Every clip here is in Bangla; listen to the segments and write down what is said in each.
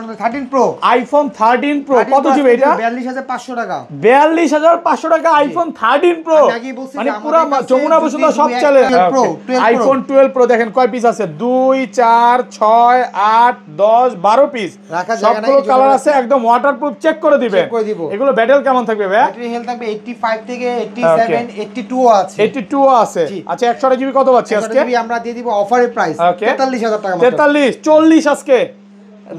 13 প্রো আইফোন 13 প্রো কত জিবি এটা? 42500 টাকা। 42500 টাকা আইফোন 13 প্রো, মানে পুরো যমুনা বসুন্ধরা সব চলে। আইফোন 12 প্রো দেখেন কয় পিস আছে, 2 4 6 8 10 12 পিস, সবগুলো কালার আছে, একদম ওয়াটারপ্রুফ। চেক করে দিবেন এগুলো। ব্যাটারি কেমন থাকবে ভাই? ব্যাটারি হেলথ থাকবে 85 থেকে 87, 82 আছে। 82 আছে। আচ্ছা 100 জিবি কত পাচ্ছি আজকে? 100 জিবি আমরা দিয়ে দিব অফারের প্রাইস 43000 টাকা মাত্র। 43 40 আজকে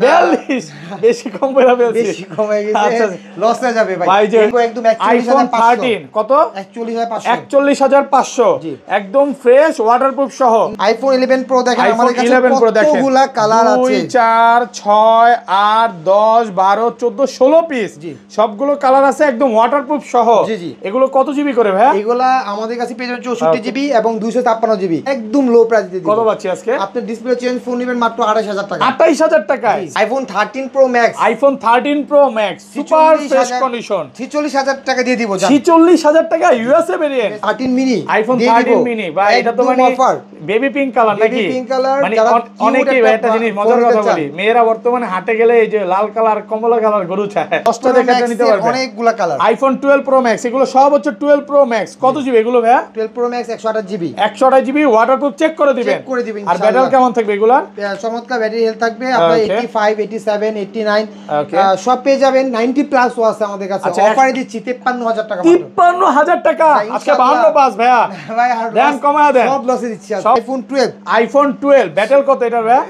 42 বেশি কম করে ফেলছি, বেশি কমে গেছে। আচ্ছা লস হয়ে যাবে ভাই। একদম আইফোন 13 কত? 41500 একদম ফ্রেশ ওয়াটারপ্রুফ সহ। আইফোন 11 প্রো দেখেন আমাদের কাছে কতগুলা কালার আছে, 2 4 6 8 10 12 14 16 পিস, সবগুলো কালার আছে একদম ওয়াটারপ্রুফ সহ। এগুলো কত জিবি করে ভাই? এগুলা আমাদের কাছে পেয়ে যাবেন 64 জিবি এবং 256 জিবি, একদম লো প্রাইস দিয়ে দিব। কত পাচ্ছি আজকে? আপনি ডিসপ্লে চেঞ্জ ফোন নেবেন মাত্র 28000 টাকা। 28000 টাকায় iPhone 13 pro max, iPhone 13 pro max super fresh condition 46000 টাকা দিয়ে দিব। 46000 টাকা USA variant 13 mini, iPhone 13 mini. ভাই এটা তো মানে অফার বেবি পিঙ্ক কালার নাকি? Baby pink colour. মানে অনেকেই একটা জিনিস মজার কথা বলি, মেয়েরা বর্তমানে হাটে গেলে এই যে লাল কালার কমলা কালার গরু চায়, 10টা দেখে নিতে পারবে অনেকগুলা কালার। আইফোন 12 প্রো ম্যাক্স এগুলো সব হচ্ছে 12 প্রো ম্যাক্স। কত জিবি এগুলো ভাই? 12 pro max 128 GB, 128 GB waterproof. Check করে দিবেন আর ব্যাটারি কেমন থাকবে এগুলার? চমৎকার ব্যাটারি হেলথ থাকবে আপনার 85 87 89 সব পেয়ে যাবেন। 90 প্লাস ও আছে আমাদের কাছে। অফারে দিচ্ছি 53000 টাকা মাত্র। 53000 টাকা আজকে 52 পাস ভাইয়া। ভাই আর দাম কমায়া দেন, সব লসে দিচ্ছি। আইফোন 12, আইফোন 12 ব্যাটারি কত এটা ভাই?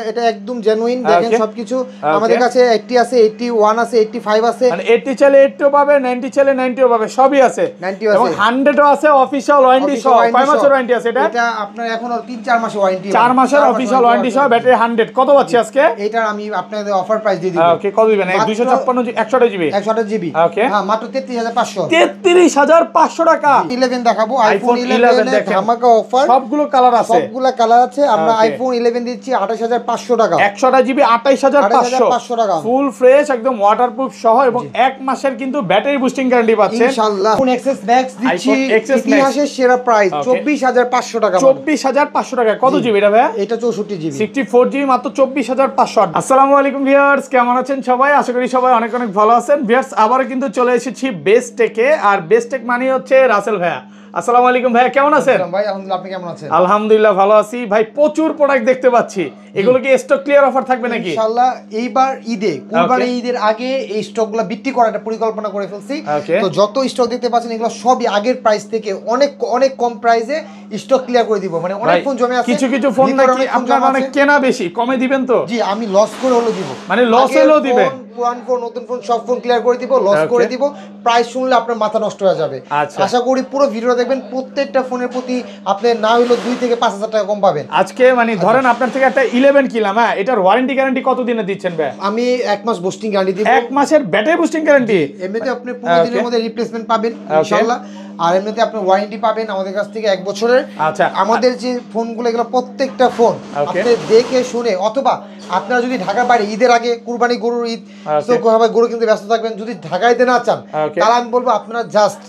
এটা একদম জেনুইন দেখেন সবকিছু আমাদের কাছে 80 আছে, 81 আছে, 85 আছে, মানে 80 চাইলে 80 ও পাবে, 90 চাইলে 90 ও পাবে, সবই আছে। 90 এবং আছে, 100 ও আছে, অফিশিয়াল ওয়ারেন্টি সহ। কয় মাসের ওয়ারেন্টি আছে এটা? এটা আপনার এখনো 3-4 মাসের ওয়ারেন্টি, 4 মাসের অফিশিয়াল ওয়ারেন্টি সহ, ব্যাটারি 100। কত পাচ্ছি আজকে? এটা আমি আপনাদের অফার প্রাইস দিয়ে দিব। ওকে কত দিবেন? 256 128 জিবি, 128 জিবি। ওকে হ্যাঁ মাত্র 33500। 33500 টাকা। 11 দেখাবো, আইফোন 11 দেখেন ধামাকা অফার, সবগুলো কালার আছে, সবগুলা কালার আছে। আমরা আইফোন 11 দিচ্ছি 28500 টাকা, 100 জিবি 28500 টাকা, ফুল ফ্রেশ একদম ওয়াটারপ্রুফ সহ এবং 1 মাসের কিন্তু ব্যাটারি বুস্টিং গ্যারান্টি পাচ্ছেন ইনশাআল্লাহ। আইফোন এক্সএস ম্যাক্স দিচ্ছি ইতিহাসের সেরা প্রাইস 24500 টাকা। 24500 টাকা। কত জিবি এটা ভাই? এটা 64 জিবি, 64 জিবি মাত্র 24500। আসসালামু আলাইকুম ভিউয়ার্স, কেমন আছেন সবাই? আশা করি সবাই অনেক অনেক ভালো আছেন। ভিউয়ার্স আবারো কিন্তু চলে এসেছি বেস্ট টেকে, আর বেস্ট টেক মানে হচ্ছে রাসেল ভাইয়া। আসসালামু আলাইকুম ভাইয়া, কেমন আছেন? ভাই আলহামদুলিল্লাহ, আপনি কেমন আছেন? আলহামদুলিল্লাহ ভালো আছি ভাই। প্রচুর প্রোডাক্ট দেখতে পাচ্ছি, এগুলো কি স্টক ক্লিয়ার অফার থাকবে নাকি? ইনশাআল্লাহ এইবার ঈদে, কুরবানি ঈদের আগে এই স্টকগুলো বিক্রি করার একটা পরিকল্পনা করে ফেলছি। তো যত স্টক দেখতে পাচ্ছেন এগুলো সবই আগের প্রাইস থেকে অনেক অনেক কম প্রাইসে স্টক ক্লিয়ার করে দিব। মানে অনেক ফোন জমে আছে, কিছু কিছু ফোন নাকি আপনারা অনেক কেনা বেশি, কমে দিবেন তো? জি আমি লস করে হলো দিব, মানে লস হলো দিবেন। পুরান ফোন নতুন ফোন সব ফোন ক্লিয়ার করে দিব, লস করে দিব। প্রাইস শুনলে আপনার মাথা নষ্ট হয়ে যাবে। আশা করি পুরো ভিডিও দেখবেন, প্রত্যেকটা ফোনের প্রতি আপনি না হলো 2 থেকে 5000 টাকা কম পাবেন আজকে। মানে ধরেন আপনার থেকে একটা 11 কিলাম, হ্যাঁ এটার ওয়ারেন্টি গ্যারান্টি কত দিনে দিচ্ছেন ভাই? আমি 1 মাস বুস্টিং গ্যারান্টি দিব, 1 মাসের ব্যাটারি বুস্টিং গ্যারান্টি। এমনিতে আপনি 15 দিনের মধ্যে রিপ্লেসমেন্ট পাবেন ইনশাআল্লাহ। আর এমনিতে আপনি ওয়ারেন্টি পাবেন আমাদের কাছ থেকে 1 বছরের। আচ্ছা আমাদের যে ফোনগুলো এগুলো প্রত্যেকটা ফোন আপনি দেখে শুনে, অথবা আপনারা যদি ঢাকার বাইরে ঈদের আগে কুরবানি গরুর ঈদ তো গরু কিনতে ব্যস্ত থাকবেন, যদি ঢাকাইতে না চান তাহলে আমি বলবো আপনারা জাস্ট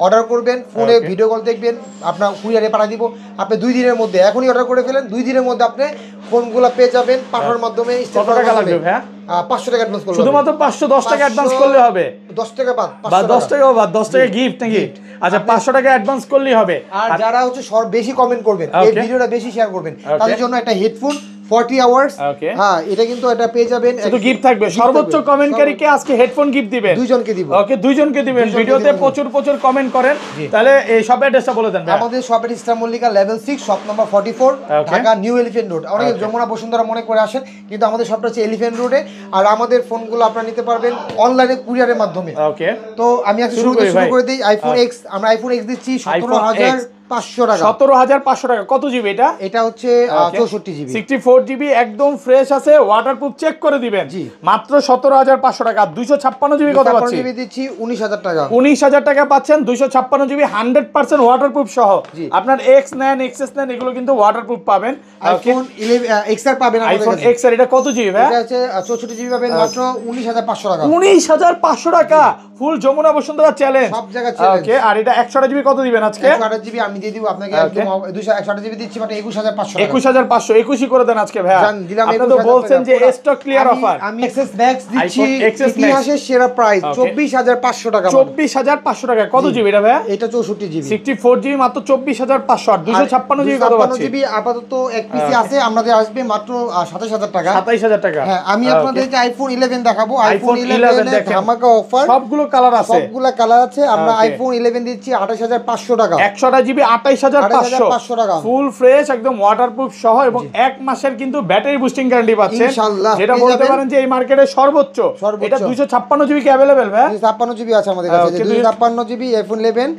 অর্ডার করবেন, ফোনে ভিডিও কল দেখবেন, আপনার কুরিয়ারে পাঠিয়ে দিব। আপনি 2 দিনের মধ্যে এখনই অর্ডার করে ফেলেন, 2 দিনের মধ্যে আপনি ফোনগুলো পেয়ে যাবেন পাঠানোর মাধ্যমে। কত টাকা লাগবে ভাই? 500 টাকা অ্যাডভান্স করলে, শুধুমাত্র 510 টাকা অ্যাডভান্স করলে হবে। 10 টাকা বাদ, বা 10 টাকা বাদ, 10 টাকা গিফট নাকি? আচ্ছা 500 টাকা অ্যাডভান্স করলেই হবে। আর যারা হচ্ছে বেশি কমেন্ট করবেন, এই ভিডিওটা বেশি শেয়ার করবেন, তাদের জন্য একটা হেডফোন 40 আওয়ার্স। হ্যাঁ এটা কিন্তু এটা পেয়ে যাবেন, শুধু গিফট থাকবে। সর্বোচ্চ কমেন্টকারীকে আজকে হেডফোন গিফট দিবেন, 2 জনকে দিব। ওকে 2 জনকে দিবেন। ভিডিওতে প্রচুর প্রচুর কমেন্ট করেন। তাহলে এই শপ অ্যাড্রেসটা বলে দেন। আমাদের শপের Easter Mallika level 6 shop number 44 Dhaka new elephant road. অনেকে যমুনা বসুন্ধরা মনে করে আসেন, কিন্তু আমাদের শপটা হচ্ছে এলিফ্যান্ট রোডে। আর আমাদের ফোনগুলো আপনারা নিতে পারবেন অনলাইনে কুরিয়ারের মাধ্যমে। ওকে তো আমি আজকে শুরু করে দেই। আইফোন এক্স, আমরা আইফোন এক্স দিচ্ছি 17500 টাকা। 17500 টাকা। কত জিবি এটা? এটা হচ্ছে 64 জিবি, 64 জিবি একদম ফ্রেশ আছে, ওয়াটারপ্রুফ। চেক করে দিবেন মাত্র 17500 টাকা। 256 জিবি কত পাচ্ছি? জিবি দিচ্ছি 19000 টাকা। 19000 টাকা পাচ্ছেন 256 জিবি 100% ওয়াটারপ্রুফ সহ। আপনার এক্স নেন, এক্সএস নেন, এগুলো কিন্তু ওয়াটারপ্রুফ পাবেন। আইফোন 11 এক্সআর পাবেন আমাদের কাছে। আইফোন এক্সআর এটা কত জিবি ভাই? এটা হচ্ছে 64 জিবি পাবেন মাত্র 19500 টাকা। 19500 টাকা ফুল যমুনা বসুন্ধরা চ্যালেঞ্জ, সব জায়গা চ্যালেঞ্জ। ওকে আর এটা 128 জিবি কত দিবেন আজকে? 128 জিবি আমি আমি দিয়ে দিব আপনাকে একদম 128 জিবি দিচ্ছি মাত্র 21500 টাকা। 21500 21 করে দেন আজকে ভাইয়া। আপনি তো বলছেন যে স্টক ক্লিয়ার অফার। আমি এক্সএস ম্যাক্স দিচ্ছি ইতিহাসের সেরা প্রাইস 24500 টাকা। 24500 টাকা। কত জিবি এটা ভাইয়া? এটা 64 জিবি। 64 জিবি মাত্র 24500। আর 256 জিবি কত পাচ্ছি? 256 জিবি আপাতত এক পিসি আছে, আমাদের আসবে মাত্র 27000 টাকা। 27000 টাকা। হ্যাঁ, আমি আপনাদেরকে আইফোন 11 দেখাবো। আইফোন 11 এর ধামাকা অফার, সবগুলো কালার আছে, সবগুলো কালার আছে। আমরা আইফোন 11 দিচ্ছি 28500 টাকা। 100 জিবি 28500 টাকা। ফুল ফ্রেশ একদম ওয়াটারপ্রুফ সহ এবং এক মাসের কিন্তু ব্যাটারি বুস্টিং গ্যারান্টি পাচ্ছেন ইনশাআল্লাহ। যেটা বলতে পারেন যে এই মার্কেটে সর্বোচ্চ। এটা 256 জিবি কি अवेलेबल ভাই? 256 জিবি আছে আমাদের কাছে। 256 জিবি আইফোন 11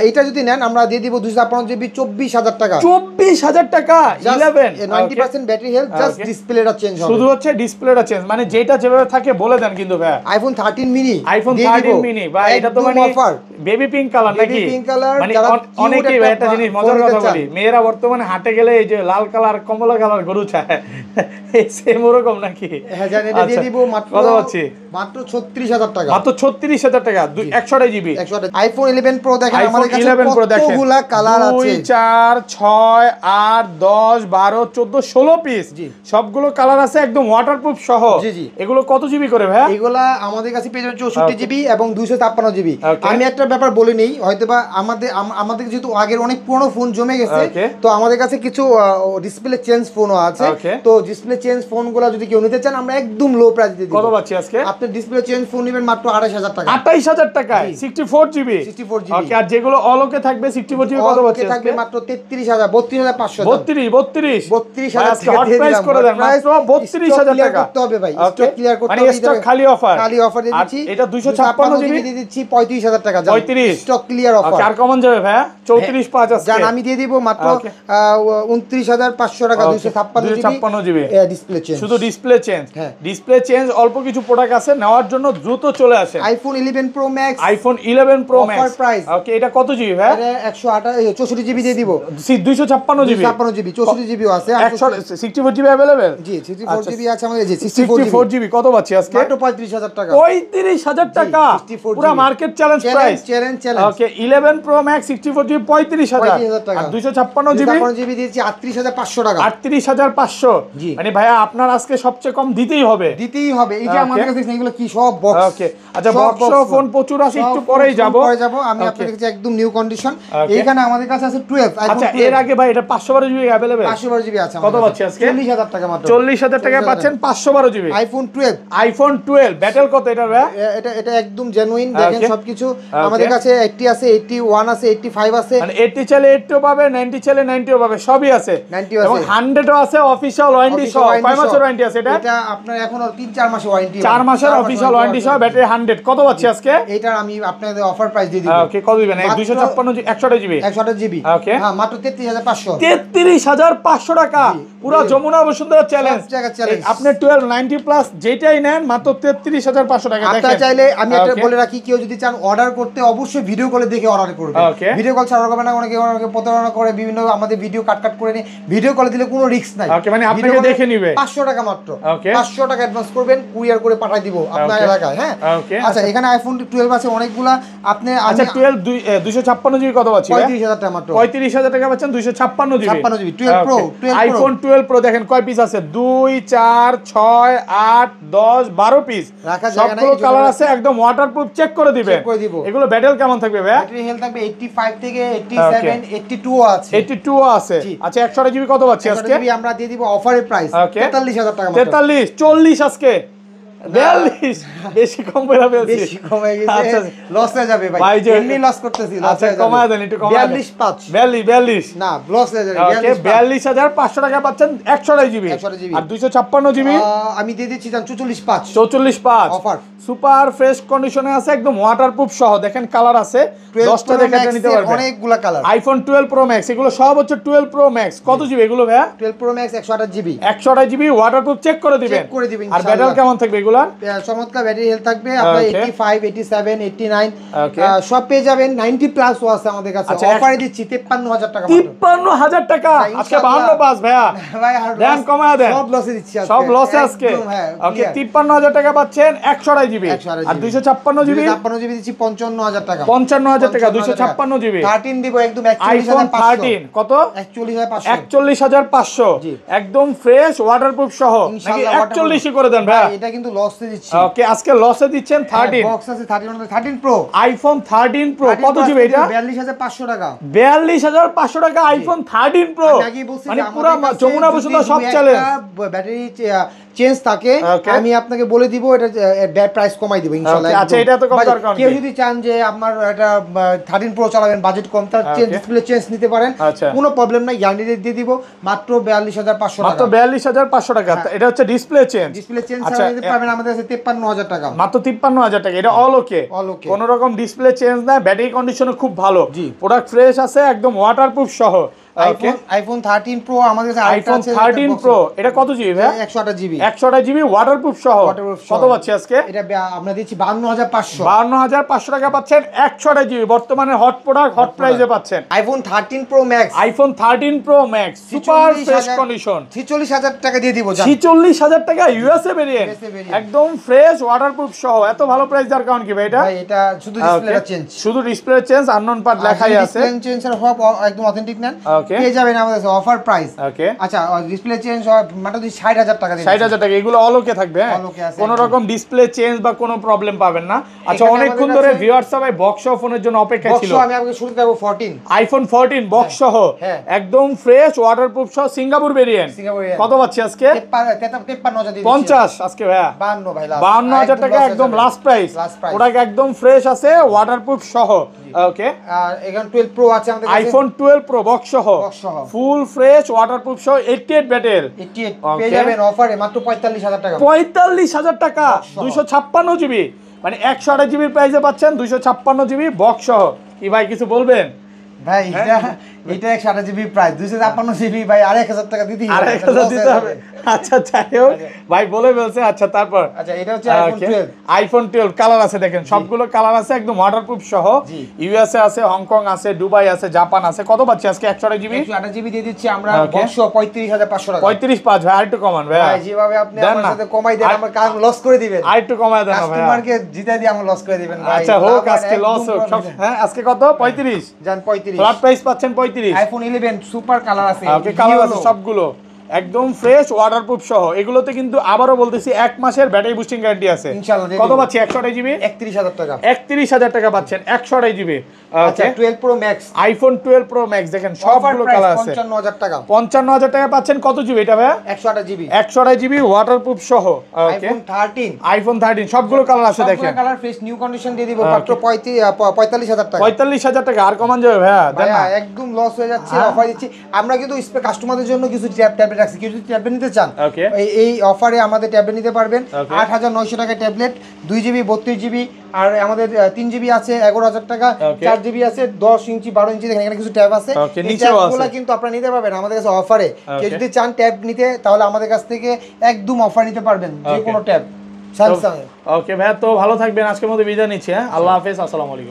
এটা যদি নেন আমরা দিয়ে দিব 256 জিবি 24000 টাকা। 24000 টাকা 11 90% ব্যাটারি হেলথ, জাস্ট ডিসপ্লেটা চেঞ্জ হবে। শুধু হচ্ছে ডিসপ্লেটা চেঞ্জ, মানে যেটা যেভাবে থাকে বলে দেন কিন্তু ভাই। আইফোন 13 মিনি, আইফোন 13 মিনি ভাই, এটা তো মানে অফার বেবি পিঙ্ক কালার নাকি? Baby pink colour. মানে অনেকেই একটা জিনিস মজার কথা বলি, মেয়েরা বর্তমানে হাটে গেলে এই যে লাল কালার কমলা কালার গরু চায়, সেম ওরকম নাকি? হ্যাঁ জানেন, এটা দিয়ে দিব মাত্র কত পাচ্ছি? মাত্র 36000 টাকা। মাত্র 36000 টাকা 100 জিবি। আইফোন 11 প্রো দেখেন আমাদের কাছে কতগুলা কালার আছে। 2 4 6 8 10 12 14 16 পিস সবগুলো কালার আছে একদম ওয়াটারপ্রুফ সহ। এগুলো কত জিবি করে ভাই? এগুলা আমাদের কাছে পেয়ে যাবেন 64 জিবি এবং 256 জিবি। আমি একটা ব্যাপার বলে নেই, হয়তোবা আমাদের যেহেতু আগের অনেক পুরনো ফোন জমে গেছে, তো আমাদের কাছে কিছু ডিসপ্লে চেঞ্জ ফোনও আছে। তো ডিসপ্লে চেঞ্জ ফোনগুলো যদি কেউ নিতে চান আমরা একদম লো প্রাইস দিয়ে দিব। কত পাচ্ছি আজকে? আপনি ডিসপ্লে চেঞ্জ ফোন নেবেন মাত্র 28000 টাকা। 28000 টাকায় 64 জিবি। ওকে, আর যেগুলো অলোকে থাকবে 64 জিবি কত পাচ্ছি? থাকবে মাত্র 33500 32000 হট প্রাইস করে দেন মাত্র 32000 টাকা করতে হবে ভাই। স্টক ক্লিয়ার করতে হবে, মানে স্টক খালি অফার দিয়ে দিচ্ছি। এটা 256 জিবি দিয়ে দিচ্ছি 35000 টাকা। 35 স্টক ক্লিয়ার অফার। আর কমন যাবে ভাই 34 5 আছে জান, আমি দিয়ে দিব মাত্র 29500 টাকা। 256 জিবি ডিসপ্লে চেঞ্জ, শুধু ডিসপ্লে চেঞ্জ। ডিসপ্লে চেঞ্জ অল্প কিছু প্রোডাক্ট আছে, নেওয়ার জন্য দ্রুত চলে আসে। IPhone 11 pro max, iPhone 11 pro max offer price. Okay, এটা কত জিবি ভাই? এটা 164 জিবি দিয়ে দিব। 256 জিবি, 64 জিবিও আছে। 64 জিবি अवेलेबल। জি 64 জিবি আছে আমাদের। জি 64 জিবি কত পাচ্ছি আজকে? মাত্র 35000 টাকা। 35000 টাকা পুরো মার্কেট চ্যালেঞ্জ প্রাইস। চ্যালেঞ্জ। ওকে, 11 প্রো ম্যাক্স 64 জিবি 35000 টাকা। আর 256 জিবি দিয়েছি 38500 টাকা। 38500 মানে ভাইয়া আপনার আজকে সবচেয়ে কম দিতেই হবে। এই যে আমাদের কাছে এগুলো কি সব বক্স। ওকে, আচ্ছা বক্স ফোন প্রচুর আছে, একটু পরেই যাব। আমি আপনাদের কাছে একদম নিউ কন্ডিশন। এইখানে আমাদের কাছে আছে 12। আচ্ছা, এর আগে ভাই এটা 512 জিবি अवेलेबल। 512 জিবি আছে। কত পাচ্ছি আজকে? 40000 টাকা মাত্র। 40000 টাকায় পাচ্ছেন 512 জিবি আইফোন 12। আইফোন 12 ব্যাটেল কত এটা ভাই? এটা একদম জেনুইন। দেখেন সবকিছু আমাদের কাছে 80 আছে, 81 আছে, 85 আছে। মানে 80 চাইলে 80 পাবে, 90 চাইলে 90 পাবে, সবই আছে। 90 এবং 100 ও আছে, অফিশিয়াল ওয়ারেন্টি সহ। কয় মাসের ওয়ারেন্টি আছে এটা? এটা আপনার এখনো 3-4 মাসের ওয়ারেন্টি। 4 মাসের অফিশিয়াল ওয়ারেন্টি সহ, ব্যাটারি 100। কত পাচ্ছি আজকে? এটা আমি আপনাদের অফার প্রাইস দিয়ে দিব। ওকে, কত দিবেন? 256 জিবি 100 জিবি। 100 জিবি। ওকে, হ্যাঁ মাত্র 33500। 33500 টাকা পুরো যমুনা বসুন্ধরা চ্যালেঞ্জ। আপনি 12 90 প্লাস যেটাই নেন মাত্র 33500 টাকা। দেখেন আপনারা চাইলে আমি একটা বলে রাখি, কেউ যদি চান অর্ডার করতে অবশ্যই ভিডিও কলে দেখে অর্ডার করবেন। ভিডিও কল ছাড়া করবেন না। অনেকে প্রতারণা করে, বিভিন্ন আমাদের ভিডিও কাট করে নিয়ে ভিডিও কলে দিলে কোনো রিস্ক নাই। ওকে, মানে আপনাকে দেখে নিবে। 500 টাকা মাত্র। 500 টাকা অ্যাডভান্স করবেন, কুরিয়ার করে পাঠিয়ে দিব আপনার এলাকায়। হ্যাঁ, আচ্ছা এখানে আইফোন 12 আছে অনেকগুলা। আপনি আচ্ছা 12 256 জিবি কত পাচ্ছি? 35000 টাকা মাত্র। 35000 টাকা পাচ্ছেন 256 জিবি। 12 প্রো। আইফোন 12 প্রো দেখেন কয় পিস আছে? 2 4 6 8 10 12 পিস। সবগুলো কালার আছে, একদম ওয়াটারপ্রুফ। চেক করে দিবেন। এগুলো ব্যাটারি কেমন থাকবে ভাই? ব্যাটারি হেলথ থাকবে 85 থেকে 87, 82 আছে। 82 আছে। আচ্ছা 100 জিবি কত পাচ্ছি আজকে? আমরা দিয়ে দিব অফারের প্রাইস 43000 টাকা মাত্র। 43 40 আজকে 42 বেশি কম করে ফেলছি। বেশি কমে গেছে, লস হয়ে যাবে ভাই। এমনি লস করতেছি, লস আচ্ছা কমায় দেন, একটু কমায় দেন। 42 না লস হয়ে যাবে। ওকে, 42500 টাকা পাচ্ছেন 100 জিবি। আর 256 জিবি আমি দিয়ে দিচ্ছি 44500। 445 অফার। সুপার ফ্রেশ কন্ডিশনে আছে, একদম ওয়াটারপ্রুফ সহ। দেখেন কালার আছে 10টা দেখে নিতে পারবেন। অনেকগুলা কালার। আইফোন 12 প্রো ম্যাক্স, এগুলো সব হচ্ছে 12 প্রো ম্যাক্স। কত জিবি এগুলো ভাই? 12 pro max 128 GB. 128 GB waterproof. Check করে দিবেন। আর ব্যাটারি কেমন থাকবে এগুলো? এগুলা? চমৎকার ব্যাটারি হেলথ থাকবে আপনার 85 87 89 ওকে সব পেয়ে যাবেন। 90 প্লাস ও আছে আমাদের কাছে। অফারে দিচ্ছি 53000 টাকা মাত্র। 53000 টাকা আজকে 52 পাস ভাইয়া ভাই আর দেন কমায় দেন, সব লসে দিচ্ছি আজকে, সব লসে আজকে। ওকে 53000 টাকা পাচ্ছেন 128 জিবি আর 256 জিবি। 256 জিবি দিচ্ছি 55000 টাকা। 55000 টাকা 256 জিবি। 13 দিব একদম আইফোন 13 কত? 41500 একদম ফ্রেশ ওয়াটারপ্রুফ সহ নাকি 41 করে দেন ভাই? এটা কিন্তু লসে দিচ্ছি। ওকে আজকে লসে দিচ্ছেন 13 বক্স আছে 13 প্রো। আইফোন 13 প্রো কত জিবি এটা? 42500 টাকা। 42500 টাকা আইফোন 13 প্রো, মানে পুরো যমুনা বসুন্ধরা সব চ্যালেঞ্জ। ব্যাটারি চেঞ্জ থাকে আমি আপনাকে বলে দিব, এটা প্রাইস কমাই দিব ইনশাআল্লাহ। আচ্ছা এটা তো কম দরকার। কেউ যদি চান যে আমার এটা 13 প্রো চালাবেন, বাজেট কম, তার ডিসপ্লে চেঞ্জ নিতে পারেন, কোনো প্রবলেম নাই, গ্যারান্টি দিয়ে দিব মাত্র 42500 টাকা। মাত্র 42500 টাকা। এটা হচ্ছে ডিসপ্লে চেঞ্জ। ডিসপ্লে চেঞ্জ নিতে পারবেন আমাদের কাছে 53000 টাকা। মাত্র 53000 টাকা। এটা অল ওকে, কোনো রকম ডিসপ্লে চেঞ্জ না, ব্যাটারি কন্ডিশনও খুব ভালো, প্রোডাক্ট ফ্রেশ আছে, একদম ওয়াটারপ্রুফ সহ। আইফোন 13 প্রো আমাদের কাছে আইফোন 13 প্রো এটা কত জিবি ভাই? 128 জিবি। 128 জিবি ওয়াটারপ্রুফ সহ। কত পাচ্ছি আজকে? এটা আমরা দিচ্ছি 52500। 52500 টাকা পাচ্ছেন 128 জিবি, বর্তমানে হট প্রোডাক্ট, হট প্রাইসে পাচ্ছেন। IPhone 13 pro max. IPhone 13 pro max super fresh condition 46000 টাকা দিয়ে দিব। 46000 টাকা ইউএসএ ভেরিয়েন্ট, একদম ফ্রেশ ওয়াটারপ্রুফ সহ। এত ভালো প্রাইস দেওয়ার কারণ কি ভাই? এটা ভাই এটা শুধু ডিসপ্লেটা চেঞ্জ, শুধু ডিসপ্লে চেঞ্জ, আননোন পার্ট লেখাই আছে। ডিসপ্লে চেঞ্জ আর সব একদম অথেন্টিক নেন, ওকে পেয়ে যাবেন আমাদের কাছে অফার প্রাইস। ওকে আচ্ছা ডিসপ্লে চেঞ্জ হয় মাত্র 60000 টাকা দিয়ে। 60000 টাকা, এগুলো অল ওকে থাকবে। হ্যাঁ কোনো রকম ডিসপ্লে চেঞ্জ বা কোনো প্রবলেম পাবেন না। আচ্ছা অনেকক্ষণ ধরে ভিউয়ার্স সবাই বক্স সহ ফোনের জন্য অপেক্ষা ছিল। বক্স আমি আপনাকে শুরু দেব 14 আইফোন 14 বক্স সহ, একদম ফ্রেশ ওয়াটারপ্রুফ সহ, সিঙ্গাপুর ভেরিয়েন্ট। কত পাচ্ছি আজকে? 53000 দিয়ে 50 আজকে ভাইয়া 52 ভাই, 52000 টাকা একদম লাস্ট প্রাইস। ওটাকে একদম ফ্রেশ আছে, ওয়াটারপ্রুফ সহ। ওকে আর এখন 12 প্রো আছে আমাদের কাছে। আইফোন 12 প্রো বক্স সহ, ফুল ফ্রেশ ওয়াটারপ্রুফ সহ, 88 ব্যাটারি। 88 পেয়ে যাবেন অফারে মাত্র 45000 টাকা। 45000 টাকা 256 জিবি, মানে 128 জিবির প্রাইসে পাচ্ছেন 256 জিবি বক্স সহ। কি ভাই কিছু বলবেন? ভাই এটা 128 জিবি প্রাইস, 256 জিবি ভাই 1000 টাকা দিতে হবে। 1000 দিতে হবে। আচ্ছা যাই হোক ভাই বলে ফেলছে। আচ্ছা তারপর আচ্ছা এটা হচ্ছে আইফোন 12। আইফোন 12 কালার আছে, দেখেন সবগুলো কালার আছে, একদম ওয়াটারপ্রুফ সহ। ইউএসএ আছে, হংকং আছে, দুবাই আছে, জাপান আছে। কত পাচ্ছি আজকে? 128 জিবি। 128 জিবি দিয়ে দিচ্ছি আমরা বক্স 35500 টাকা। 35.5 ভাই, আরেকটু কমান ভাই। ভাই যেভাবে আপনি আমার সাথে কমাই দেন, আমার কাম লস করে দিবেন। আরেকটু কমায় দেন ভাই, কাস্টমারকে জিতাই দিয়ে আমরা লস করে দিবেন ভাই। আচ্ছা হোক, আজকে লস হোক। হ্যাঁ আজকে কত? 35 জান 35 ফ্ল্যাট প্রাইস পাচ্ছেন 35। আইফোন 11 সুপার কালার আছে। ওকে কালার আছে সবগুলো, একদম ফ্রেশ ওয়াটারপ্রুফ সহ। এগুলোতে কিন্তু আবারও বলতেছি 1 মাসের ব্যাটারি বুস্টিং গ্যারান্টি আছে ইনশাআল্লাহ। কত পাচ্ছি? 128 জিবি 31000 টাকা। 31000 টাকা পাচ্ছেন 128 জিবি। আচ্ছা 12 pro max, iPhone 12 pro max দেখেন সবগুলো কালার আছে। 55000 টাকা। 55000 টাকা পাচ্ছেন কত জিবি এটা ভাই? 128 জিবি। 128 জিবি ওয়াটারপ্রুফ সহ। ওকে আইফোন 13 সবগুলো কালার আছে দেখেন, সবগুলো কালার ফ্রেশ নিউ কন্ডিশন দিয়ে দিব মাত্র 45000 টাকা। 45000 টাকা আর কমান যাবে ভাইয়া? দেন না একদম লস হয়ে যাচ্ছে, অফার দিচ্ছি আমরা কিন্তু কাস্টমারদের জন্য কিছু ট্যাবলেট রাখছি, কিছু ট্যাবলেট নিতে চান এই অফারে আমাদের ট্যাবলেট নিতে পারবেন। 8900 টাকা ট্যাবলেট, 2 জিবি 32 জিবি, আর আমাদের 3 জিবি আছে 11000 টাকা, 4 জিবি আছে 10 ইঞ্চি 12 ইঞ্চি, দেখেন এখানে কিছু ট্যাব আছে। এই ট্যাবগুলো কিন্তু আপনারা নিতে পারবেন আমাদের কাছে অফারে। কেউ যদি চান ট্যাব নিতে তাহলে আমাদের কাছ থেকে একদম অফার নিতে পারবেন, যে কোনো ট্যাব স্যামসাং। ওকে ভাইয়া তো ভালো থাকবেন, আজকের মতো বিদায় নিচ্ছি। হ্যাঁ আল্লাহ হাফেজ, আসসালামু আলাইকুম।